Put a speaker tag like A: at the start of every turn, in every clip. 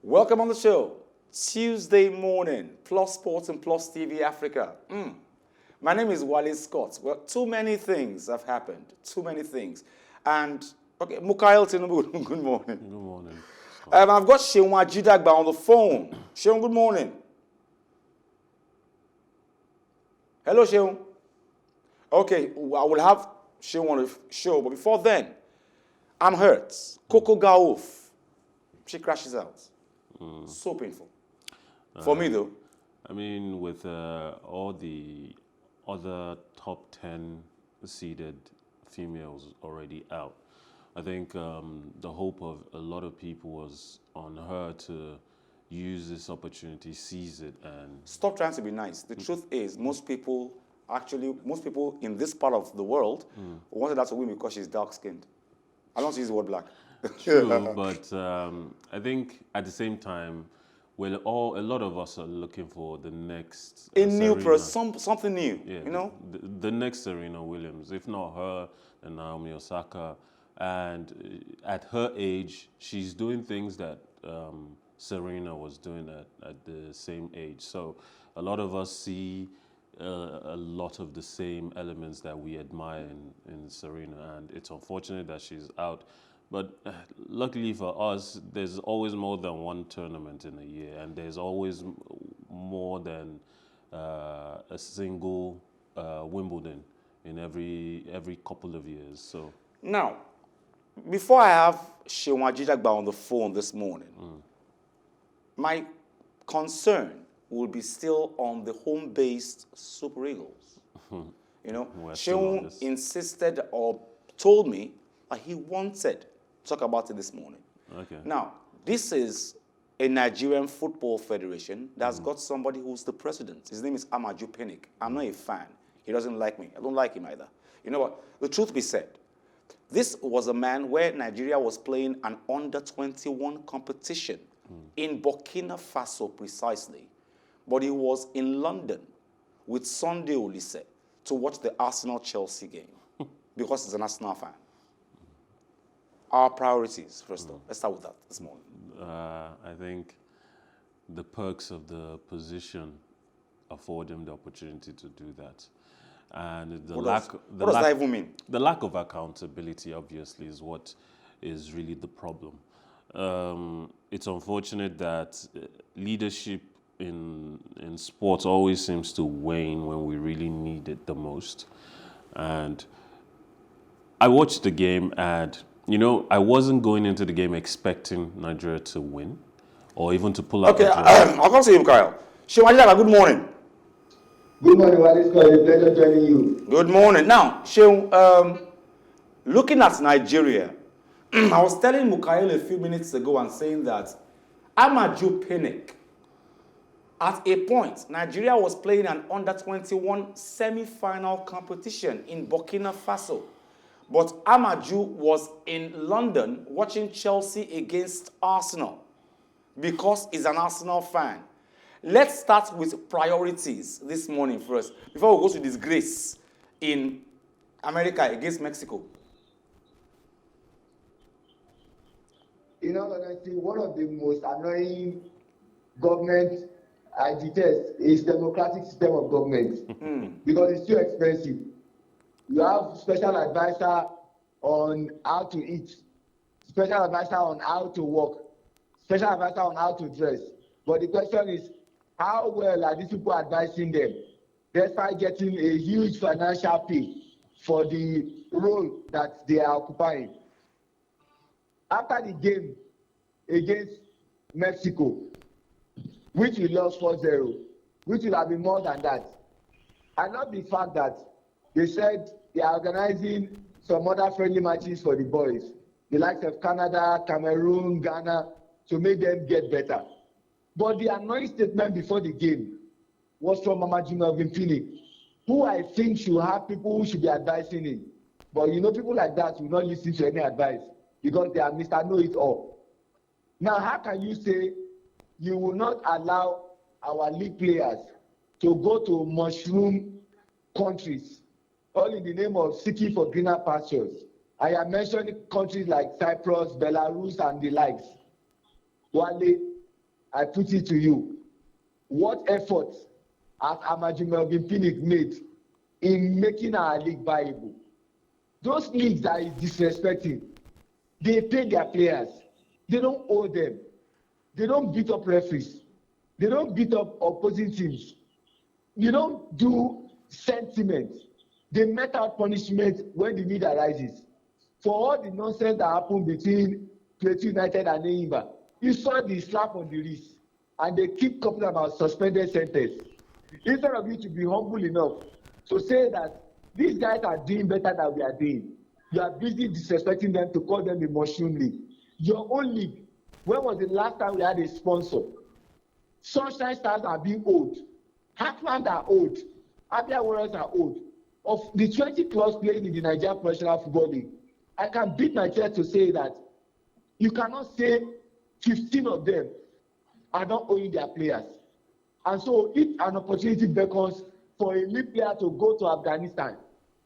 A: Welcome on the show. Tuesday morning, Plus Sports and Plus TV Africa. My name is Wale Scott. Well, too many things have happened. Too many things. And, okay, Mukhail, Tinubu, good morning.
B: Good morning.
A: I've got Seun Ajidagba on the phone. Seun, good morning. Hello, Seun. Okay, I will have Seun on the show, but before then, I'm hurt. Coco Gauff. She crashes out. So painful. For me, though.
B: I mean, with all the other top 10 seeded females already out, I think the hope of a lot of people was on her to use this opportunity, seize it, and...
A: Stop trying to be nice. The truth is, most people in this part of the world wanted her to win because she's dark-skinned. I don't use the word black.
B: True, but I think at the same time, a lot of us are looking for the next
A: a new person, something new.
B: Yeah,
A: you know,
B: the next Serena Williams, if not her, then Naomi Osaka. And at her age, she's doing things that Serena was doing at the same age. So a lot of us see a lot of the same elements that we admire in Serena, and it's unfortunate that she's out. But luckily for us, there's always more than one tournament in a year, and there's always more than a single Wimbledon in every couple of years. So
A: now, before I have Seun Ajidagba on the phone this morning, my concern will be still on the home-based Super Eagles. You know, Seun insisted or told me that he wanted to talk about it this morning.
B: okay.
A: Now, this is a Nigerian Football Federation that's got somebody who's the president. His name is Amaju Pinnick. I'm not a fan. He doesn't like me. I don't like him either. You know what? The truth be said, this was a man where Nigeria was playing an under-21 competition in Burkina Faso precisely. But he was in London with Sunday Olise to watch the Arsenal-Chelsea game because he's an Arsenal fan. Our priorities, first off. Let's start with that this morning.
B: I think the perks of the position afford him the opportunity to do that. And
A: what does that even mean?
B: The lack of accountability, obviously, is what is really the problem. It's unfortunate that leadership in sports always seems to wane when we really need it the most. And I watched the game, and you know, I wasn't going into the game expecting Nigeria to win or even to pull out.
A: Okay, I'll come to you, Kyle. Seun Ajidagba, good morning.
C: Good morning, Wale. It's a pleasure joining you.
A: Good morning. Now, Seun, looking at Nigeria, I was telling Mukhail a few minutes ago and saying that Amaju Pinnick, at a point, Nigeria was playing an under-21 semi-final competition in Burkina Faso. But Amaju was in London watching Chelsea against Arsenal because he's an Arsenal fan. Let's start with priorities this morning first, before we go to disgrace in America against Mexico.
C: In all honesty, one of the most annoying government I detest is democratic system of government because it's too expensive. You have special advisor on how to eat, special advisor on how to work, special advisor on how to dress. But the question is, how well are these people advising them despite getting a huge financial pay for the role that they are occupying? After the game against Mexico, which we lost 4-0, which will have been more than that, I love the fact that they said they are organizing some other friendly matches for the boys, the likes of Canada, Cameroon, Ghana, to make them get better. But the annoying statement before the game was from Amaju Pinnick, who I think should have people who should be advising him. But you know, people like that will not listen to any advice because they are Mr. Know-it-all. Now, how can you say you will not allow our league players to go to mushroom countries, all in the name of seeking for greener pastures? I am mentioning countries like Cyprus, Belarus, and the likes. Wale, I put it to you, what effort has Ajidagba made in making our league viable? Those leagues that is disrespecting, they pay their players. They don't owe them. They don't beat up referees. They don't beat up opposing teams. You don't do sentiment. They met out punishment when the need arises. For all the nonsense that happened between Plateau United and Enyimba, you saw the slap on the wrist, and they keep talking about suspended sentence. Instead of you to be humble enough to say that these guys are doing better than we are doing, you are busy disrespecting them to call them the mushroom league. Your own league, when was the last time we had a sponsor? Sunshine Stars are being owed. Heartland are owed. Abia Warriors are owed. Of the 20 clubs playing in the Nigerian Professional Football League, I can beat my chest to say that you cannot say 15 of them are not owing their players. And so if an opportunity beckons for a league player to go to Afghanistan,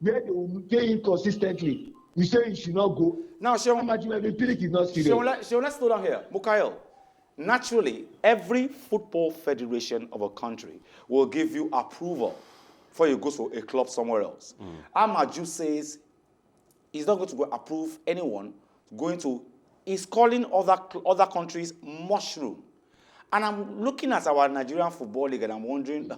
C: where they will pay him consistently, you say he should not go.
A: Now, Seun,
C: is not serious.
A: Seun, let's slow down here. Mukhail, naturally, every football federation of a country will give you approval before you go to a club somewhere else. Amaju says he's not going to go approve anyone going to. He's calling other countries mushroom. And I'm looking at our Nigerian Football League and I'm wondering,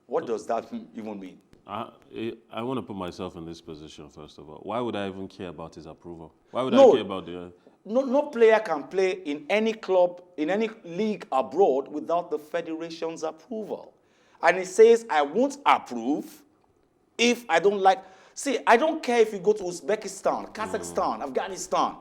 A: what does that even mean?
B: I want to put myself in this position, first of all. Why would I even care about his approval? Why would I care about the...
A: No player can play in any club, in any league abroad without the federation's approval. And he says, I won't approve if I don't like... See, I don't care if you go to Uzbekistan, Kazakhstan, Afghanistan.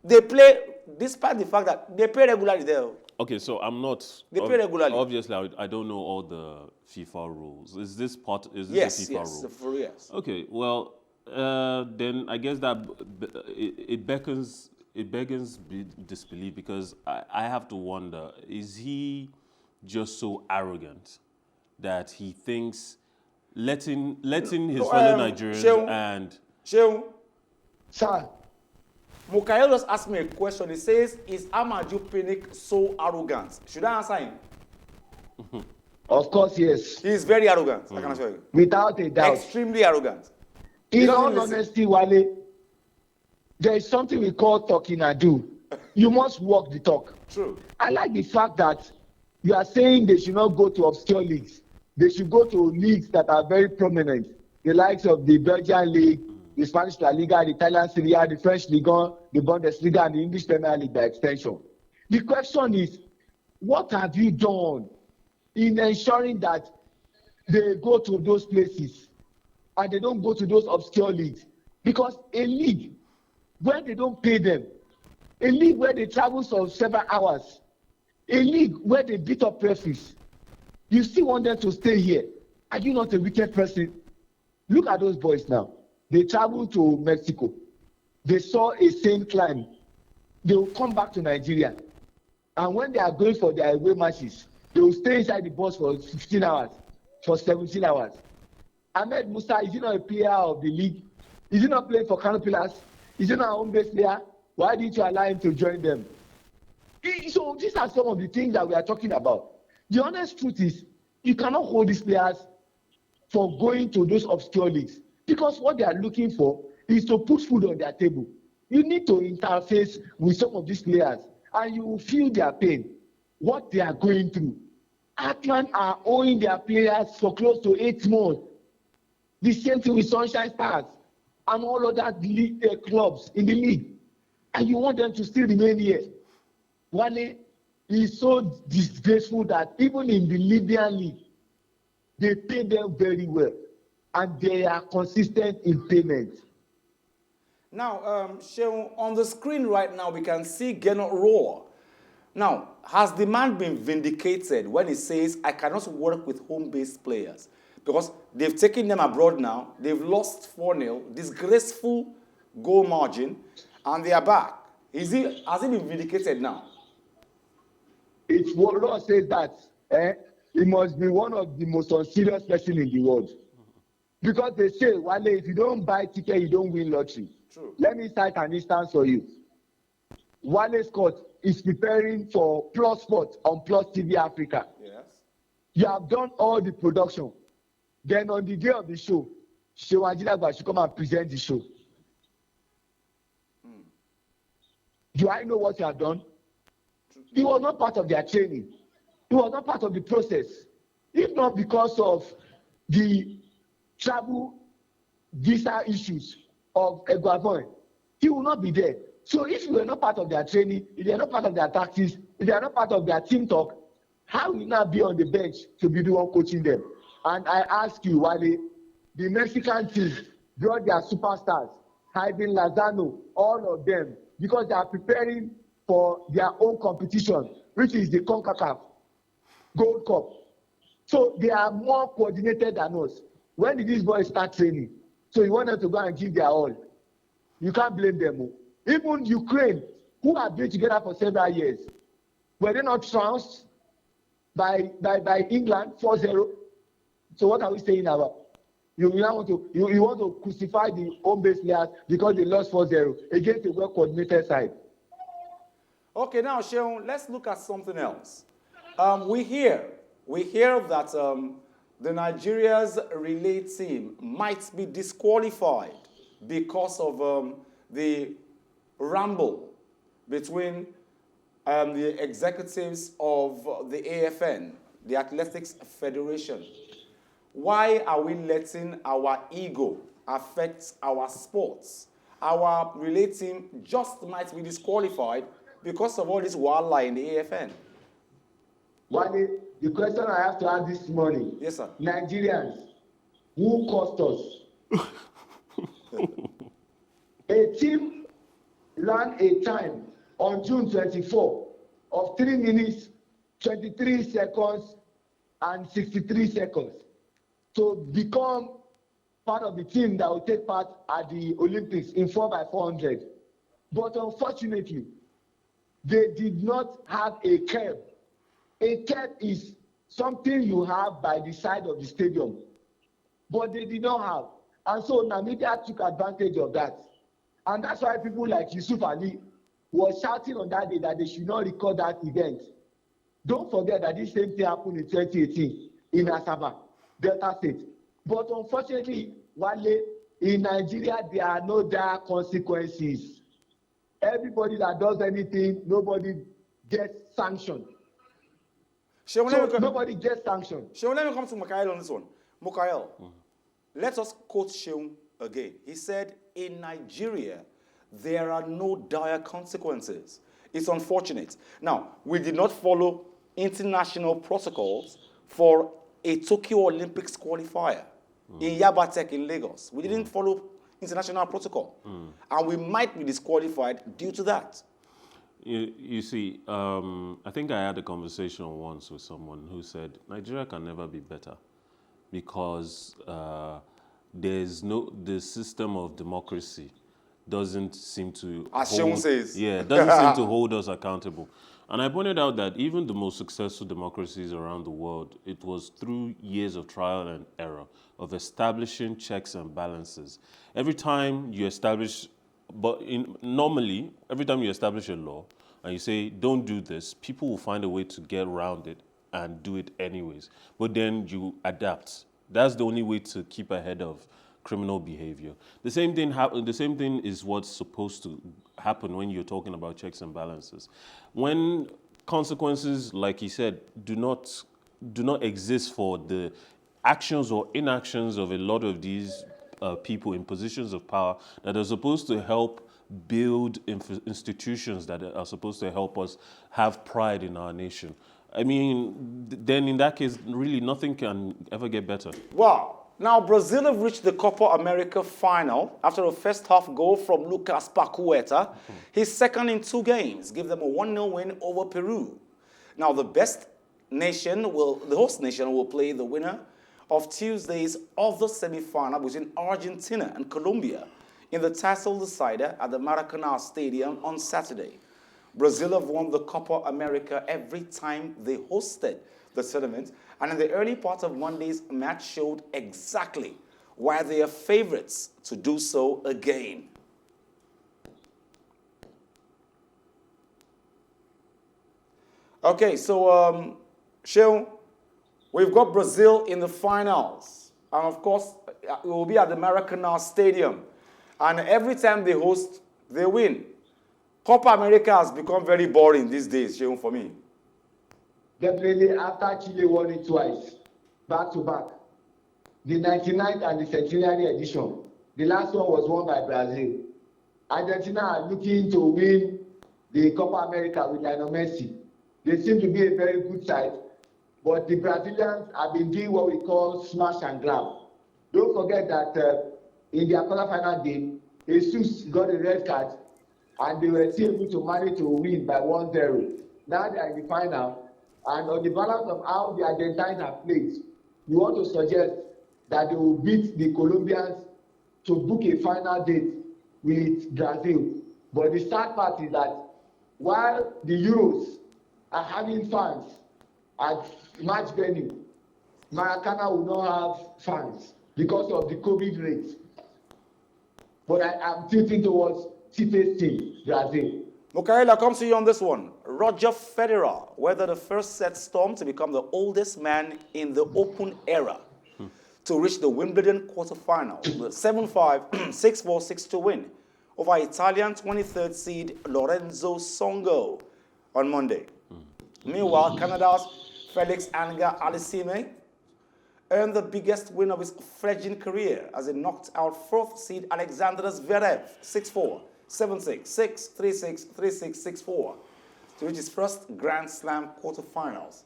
A: They play, despite the fact that they play regularly there.
B: Okay, so I'm not...
A: They play regularly.
B: Obviously, I don't know all the FIFA rules. Is this part... Is this
A: Yes,
B: a FIFA rule?
A: Yes.
B: Okay, well, then I guess that it beckons disbelief, because I have to wonder, is he just so arrogant that he thinks letting his fellow Nigerians
A: Seun,
B: and...
A: Seun,
C: Sir,
A: Mukhail just asked me a question. He says, is Amaju Pinnick so arrogant? Should I answer him?
C: of course, yes.
A: He is very arrogant, I can assure you.
C: Without a doubt.
A: Extremely arrogant.
C: In all honesty, Wale, there is something we call talking and do. You must walk the talk.
A: True.
C: I like the fact that you are saying they should not go to obscure leagues. They should go to leagues that are very prominent. The likes of the Belgian League, the Spanish La Liga, the Italian Serie A, the French Ligue 1, the Bundesliga, and the English Premier League by extension. The question is, what have you done in ensuring that they go to those places and they don't go to those obscure leagues? Because a league where they don't pay them, a league where they travel for several hours, a league where they beat up referees, you still want them to stay here. Are you not a wicked person? Look at those boys now. They travel to Mexico. They saw a same climb. They will come back to Nigeria. And when they are going for their away matches, they will stay inside the bus for 16 hours, for 17 hours. Ahmed Musa, is he not a player of the league? Is he not playing for Kano Pillars? Is he not a home-based player? Why didn't you allow him to join them? So these are some of the things that we are talking about. The honest truth is, you cannot hold these players for going to those obscure leagues, because what they are looking for is to put food on their table. You need to interface with some of these players and you will feel their pain, what they are going through. Atlant are owing their players for close to 8 months. The same thing with Sunshine Stars and all other clubs in the league. And you want them to still remain here. Wale is so disgraceful that even in the Libyan league, they pay them very well. And they are consistent in payment.
A: Now, Seun, on the screen right now, we can see Gernot Rohr. Now, has the man been vindicated when he says, I cannot work with home-based players? Because they've taken them abroad now, they've lost 4-0, disgraceful goal margin, and they are back. Has he been vindicated now?
C: It's what Rohr says that he must be one of the most unserious person in the world. Because they say, Wale, if you don't buy ticket, you don't win lottery.
A: True.
C: Let me cite an instance for you. Wale Scott, is preparing for Plus Sport on PlusTvAfrica.
A: Yes.
C: You have done all the production. Then on the day of the show, Seun Ajidagba should come and present the show. Do I know what you have done? It was not part of their training. It was not part of the process. If not because of the travel visa issues of Eguavoin, he will not be there. So if you were not part of their training, if they are not part of their tactics, if they are not part of their team talk, how will you now be on the bench to be the one coaching them? And I ask you, Wale, the Mexican team brought their superstars, Ivan Lozano, all of them, because they are preparing for their own competition, which is the CONCACAF Gold Cup. So they are more coordinated than us. When did these boys start training? So you want them to go and give their all. You can't blame them. Even Ukraine, who have been together for several years, were they not trounced by England 4-0? So what are we saying about? You want to crucify the home-based players because they lost 4-0 against a well-coordinated side.
A: Okay, now Seun, let's look at something else. We hear that the Nigeria's relay team might be disqualified because of the ramble between the executives of the AFN, the Athletics Federation. Why are we letting our ego affect our sports? Our relay team just might be disqualified because of all this wahala in the AFN.
C: Wale, the question I have to ask this morning.
A: Yes, sir.
C: Nigerians, who cost us? A team ran a time on June 24 of 3 minutes, 23 seconds, and 63 seconds to become part of the team that will take part at the Olympics in 4x400. But unfortunately, they did not have a curb. A curb is something you have by the side of the stadium, but they did not have. And so Namibia took advantage of that. And that's why people like Yusuf Ali was shouting on that day that they should not record that event. Don't forget that this same thing happened in 2018 in Asaba, Delta State. But unfortunately, Wale, in Nigeria, there are no dire consequences. Everybody that does anything, nobody gets sanctioned.
A: Seun,
C: So nobody gets sanctioned.
A: Seun, let me come to Mukhail on this one. Mukhail, let us quote Seun again. He said, in Nigeria, there are no dire consequences. It's unfortunate. Now, we did not follow international protocols for a Tokyo Olympics qualifier in Yabatek in Lagos. We didn't follow international protocol. And we might be disqualified due to that.
B: You see, I think I had a conversation once with someone who said Nigeria can never be better because the system of democracy doesn't seem to
A: As Seun says.
B: Yeah, doesn't seem to hold us accountable. And I pointed out that even the most successful democracies around the world, it was through years of trial and error, of establishing checks and balances. Every time you establish, normally, every time you establish a law and you say, don't do this, people will find a way to get around it and do it anyways. But then you adapt. That's the only way to keep ahead of criminal behavior. The same thing is what's supposed to happen when you're talking about checks and balances. When consequences, like he said, do not exist for the actions or inactions of a lot of these people in positions of power that are supposed to help build institutions that are supposed to help us have pride in our nation. I mean, then in that case, really nothing can ever get better.
A: Wow. Now, Brazil have reached the Copa America final after a first-half goal from Lucas Paqueta. His second in 2 games gave them a 1-0 win over Peru. Now, the host nation will play the winner of Tuesday's other semi-final between Argentina and Colombia in the title decider at the Maracanã Stadium on Saturday. Brazil have won the Copa America every time they hosted the tournament, and in the early part of Monday's match showed exactly why they are favorites to do so again. Okay, so Seun, we've got Brazil in the finals. And of course, it will be at the Maracanã Stadium. And every time they host, they win. Copa America has become very boring these days, Seun, for me.
C: Definitely, after Chile won it twice, back to back. The 99th and the centenary edition. The last one was won by Brazil. Argentina are looking to win the Copa America with Lionel Messi. They seem to be a very good side, but the Brazilians have been doing what we call smash and grab. Don't forget that in their quarterfinal game, Jesus got a red card, and they were still able to manage to win by 1-0. Now they are in the final, and on the balance of how the Argentines have played, you want to suggest that they will beat the Colombians to book a final date with Brazil. But the sad part is that while the Euros are having fans at match venue, Maracanã will not have fans because of the COVID rate. But I am tilting towards Tite's team, Brazil.
A: Mukhail, I come to you on this one. Roger Federer weathered the first set storm to become the oldest man in the Open era to reach the Wimbledon quarterfinal, the 7-5, 6-4, 6-2 win over Italian 23rd seed Lorenzo Songo on Monday. Meanwhile, Canada's Felix Auger-Aliassime earned the biggest win of his fledgling career as he knocked out 4th seed Alexander Zverev 6-4, 7-6, 6-3-6, 3-6, 6-4 to reach his first Grand Slam quarterfinals.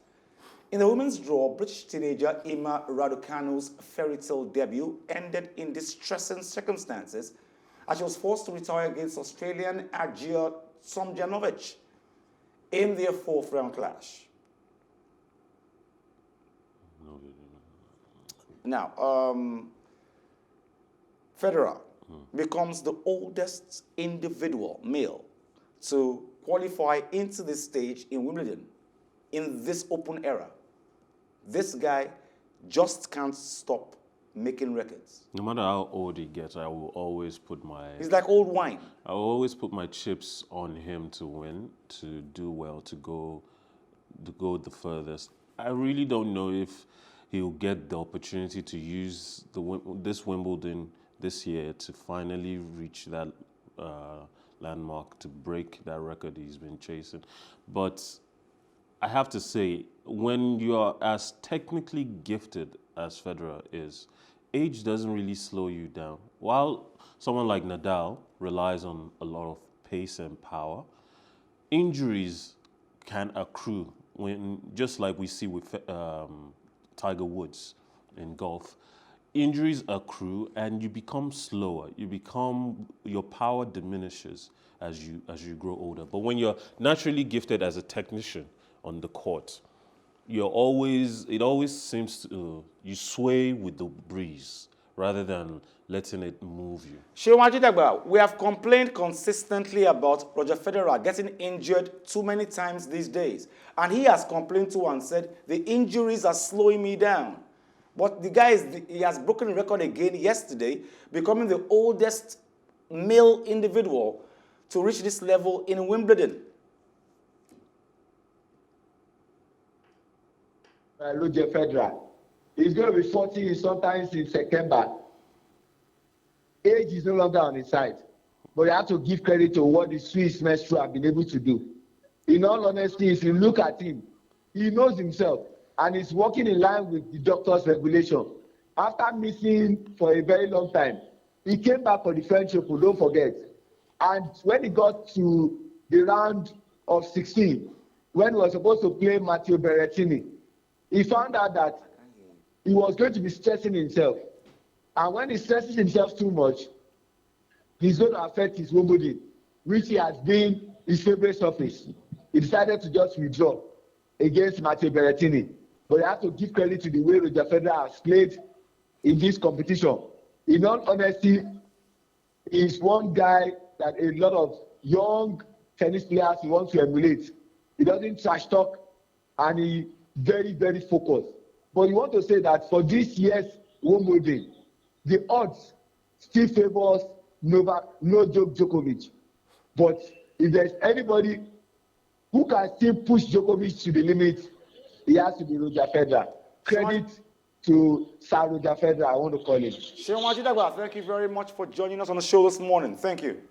A: In the women's draw, British teenager Emma Raducanu's fairy tale debut ended in distressing circumstances as she was forced to retire against Australian Ajia Tomljanovic in their 4th round clash. Now, Federer becomes the oldest individual male to qualify into this stage in Wimbledon in this Open era. This guy just can't stop making records.
B: No matter how old he gets, I will always put
A: He's like old wine.
B: I will always put my chips on him to win, to do well, to go the furthest. I really don't know if he'll get the opportunity to use this Wimbledon this year to finally reach that landmark, to break that record he's been chasing. But I have to say, when you are as technically gifted as Federer is, age doesn't really slow you down. While someone like Nadal relies on a lot of pace and power, injuries can accrue just like we see with Tiger Woods in golf. Injuries accrue and you become slower. Your power diminishes as you grow older. But when you're naturally gifted as a technician on the court, it always seems to, you sway with the breeze rather than letting it move you.
A: Seun Ajidagba, we have complained consistently about Roger Federer getting injured too many times these days. And he has complained too and said, the injuries are slowing me down. But the guy, he has broken the record again yesterday, becoming the oldest male individual to reach this level in Wimbledon.
C: Roger Federer. He's going to be 40 sometimes in September. Age is no longer on his side. But you have to give credit to what the Swiss maestro have been able to do. In all honesty, if you look at him, he knows himself and is working in line with the doctor's regulation. After missing for a very long time, he came back for the French Open, don't forget. And when he got to the round of 16, when he was supposed to play Matteo Berrettini, he found out that he was going to be stressing himself. And when he stresses himself too much, he's going to affect his Wimbledon, which he has been his favorite surface. He decided to just withdraw against Matteo Berrettini. But I have to give credit to the way Roger Federer has played in this competition. In all honesty, he's one guy that a lot of young tennis players want to emulate. He doesn't trash talk and he very, very focused. But you want to say that for this year's Wimbledon, the odds still favors Novak Djokovic. But if there's anybody who can still push Djokovic to the limit, he has to be Roger Federer. Credit to Sir Roger Federer, I want to call him.
A: Seun Ajidagba, thank you very much for joining us on the show this morning. Thank you.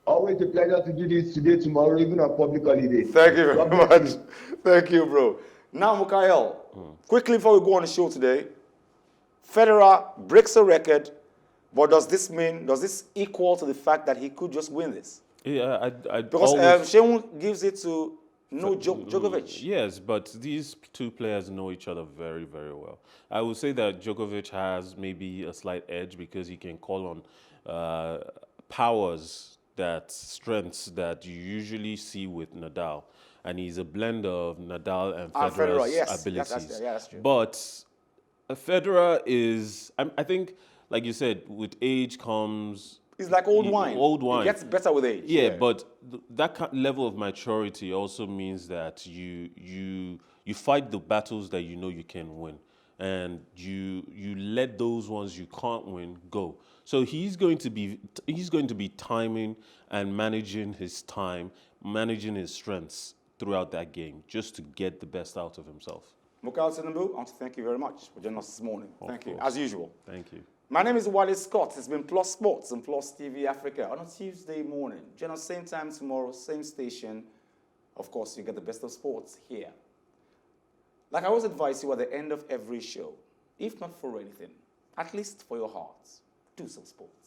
C: Always a pleasure to do this today, tomorrow, even on public holiday.
A: Thank you very much. Thank you, bro. Now, Mukhail, quickly before we go on the show today, Federer breaks a record, but does this equal to the fact that he could just win this?
B: Yeah,
A: Because Seun gives it to Djokovic.
B: Yes, but these two players know each other very, very well. I would say that Djokovic has maybe a slight edge because he can call on strengths that you usually see with Nadal. And he's a blend of Nadal and Federer's abilities.
A: That's true.
B: But Federer is, I think, like you said, with age comes...
A: It's like old wine.
B: Old wine.
A: It gets better with age.
B: Yeah, but that level of maturity also means that you fight the battles that you know you can win, and you let those ones you can't win go. So he's going to be timing and managing his time, managing his strengths throughout that game, just to get the best out of himself.
A: Mukhail Tinubu, I want to thank you very much for joining us this morning. Thank you, as usual.
B: Thank you.
A: My name is Wale Scott. It's been Plus Sports and Plus TV Africa on a Tuesday morning. Join us same time tomorrow, same station. Of course, you get the best of sports here. Like I always advise you at the end of every show, if not for anything, at least for your hearts, do some sports.